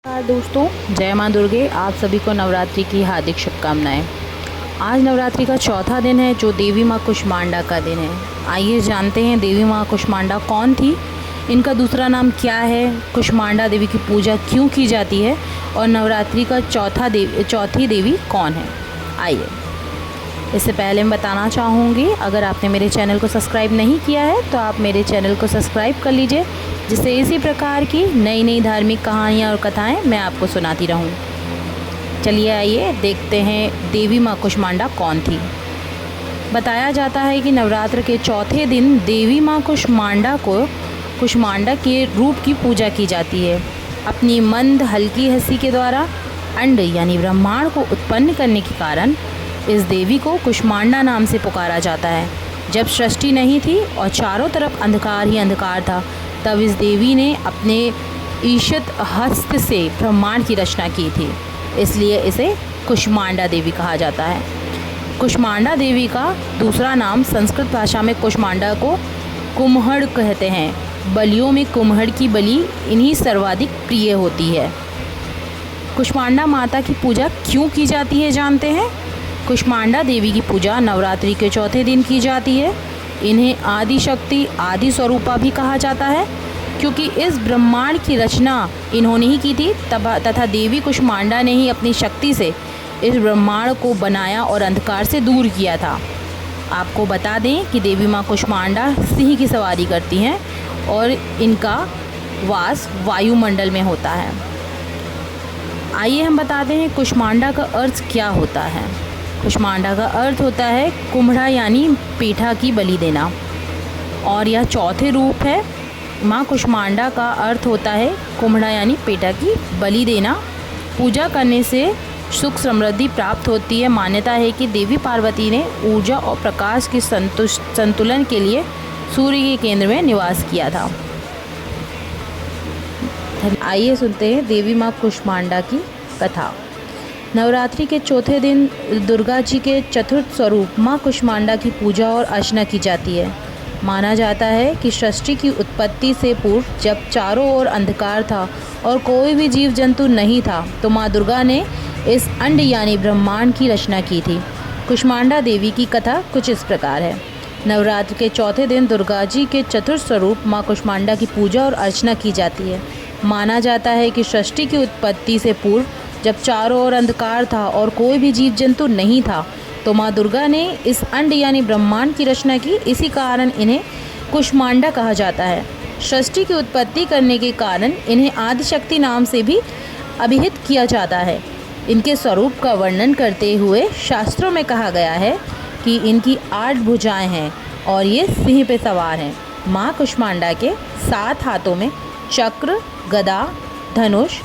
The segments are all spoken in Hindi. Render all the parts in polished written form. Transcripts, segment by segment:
नमस्कार दोस्तों, जय माँ दुर्गे। आप सभी को नवरात्रि की हार्दिक शुभकामनाएं। आज नवरात्रि का चौथा दिन है जो देवी माँ कुष्मांडा का दिन है। आइए जानते हैं देवी माँ कुष्मांडा कौन थी, इनका दूसरा नाम क्या है, कुष्मांडा देवी की पूजा क्यों की जाती है और नवरात्रि का चौथी देवी कौन है। आइए, इससे पहले मैं बताना चाहूँगी, अगर आपने मेरे चैनल को सब्सक्राइब नहीं किया है तो आप मेरे चैनल को सब्सक्राइब कर लीजिए, जिससे इसी प्रकार की नई नई धार्मिक कहानियाँ और कथाएं मैं आपको सुनाती रहूँ। चलिए आइए देखते हैं देवी माँ कुष्मांडा कौन थी। बताया जाता है कि नवरात्र के चौथे दिन देवी माँ कुष्मांडा के रूप की पूजा की जाती है। अपनी मंद हल्की हंसी के द्वारा अंड यानी ब्रह्मांड को उत्पन्न करने के कारण इस देवी को कुष्मांडा नाम से पुकारा जाता है। जब सृष्टि नहीं थी और चारों तरफ अंधकार ही अंधकार था, तब इस देवी ने अपने ईशत हस्त से ब्रह्मांड की रचना की थी, इसलिए इसे कुष्मांडा देवी कहा जाता है। कुष्मांडा देवी का दूसरा नाम संस्कृत भाषा में कुष्मांडा को कुम्हड़ कहते हैं। बलियों में कुम्हड़ की बलि इन्हीं सर्वाधिक प्रिय होती है। कुष्मांडा माता की पूजा क्यों की जाती है जानते हैं। कुष्मांडा देवी की पूजा नवरात्रि के चौथे दिन की जाती है। इन्हें आदि शक्ति, आदि स्वरूपा भी कहा जाता है, क्योंकि इस ब्रह्मांड की रचना इन्होंने ही की थी तथा देवी कुष्मांडा ने ही अपनी शक्ति से इस ब्रह्मांड को बनाया और अंधकार से दूर किया था। आपको बता दें कि देवी माँ कुष्मांडा सिंह की सवारी करती हैं और इनका वास वायुमंडल में होता है। आइए हम बताते हैं कुष्मांडा का अर्थ क्या होता है। कुष्मांडा का अर्थ होता है कुम्हड़ा यानी पेठा की बलि देना, और यह चौथे रूप है। माँ कुष्मांडा का अर्थ होता है कुम्हड़ा यानी पेठा की बलि देना। पूजा करने से सुख समृद्धि प्राप्त होती है। मान्यता है कि देवी पार्वती ने ऊर्जा और प्रकाश के संतुलन के लिए सूर्य के केंद्र में निवास किया था। आइए सुनते हैं देवी माँ कुष्मांडा की कथा। नवरात्रि के चौथे दिन दुर्गा जी के चतुर्थ स्वरूप माँ कुष्मांडा की पूजा और अर्चना की जाती है। माना जाता है कि सृष्टि की उत्पत्ति से पूर्व जब चारों ओर अंधकार था और कोई भी जीव जंतु नहीं था, तो माँ दुर्गा ने इस अंड यानी ब्रह्मांड की रचना की थी। कुष्मांडा देवी की कथा कुछ इस प्रकार है। नवरात्र के चौथे दिन दुर्गा जी के चतुर्थ स्वरूप माँ कुष्मांडा की पूजा और अर्चना की जाती है। माना जाता है कि सृष्टि की उत्पत्ति से पूर्व जब चारों ओर अंधकार था और कोई भी जीव जंतु नहीं था, तो माँ दुर्गा ने इस अंड यानी ब्रह्मांड की रचना की। इसी कारण इन्हें कुष्मांडा कहा जाता है। सृष्टि की उत्पत्ति करने के कारण इन्हें आदिशक्ति नाम से भी अभिहित किया जाता है। इनके स्वरूप का वर्णन करते हुए शास्त्रों में कहा गया है कि इनकी 8 भुजाएं हैं और ये सिंह पे सवार हैं। माँ कुष्मांडा के 7 हाथों में चक्र, गदा, धनुष,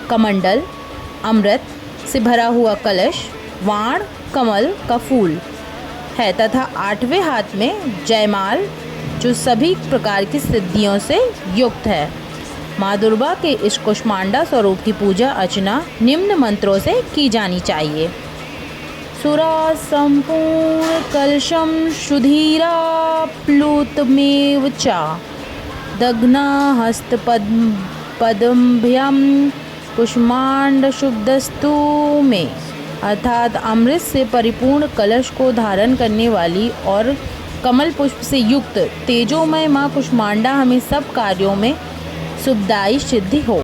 कमंडल, अमृत से भरा हुआ कलश, वाण, कमल का फूल है तथा 8वें हाथ में जयमाल, जो सभी प्रकार की सिद्धियों से युक्त है। माँ दुर्गा के इस कुष्मांडा स्वरूप की पूजा अर्चना निम्न मंत्रों से की जानी चाहिए। सुरा संपूर्ण कलशम सुधीरा प्लुतमेव चा दग्ना हस्त पद्मभ्यम कुष्मांड शुभदस्तु में, अर्थात अमृत से परिपूर्ण कलश को धारण करने वाली और कमल पुष्प से युक्त तेजोमय माँ कुष्मांडा हमें सब कार्यों में शुभदायी सिद्धि हो।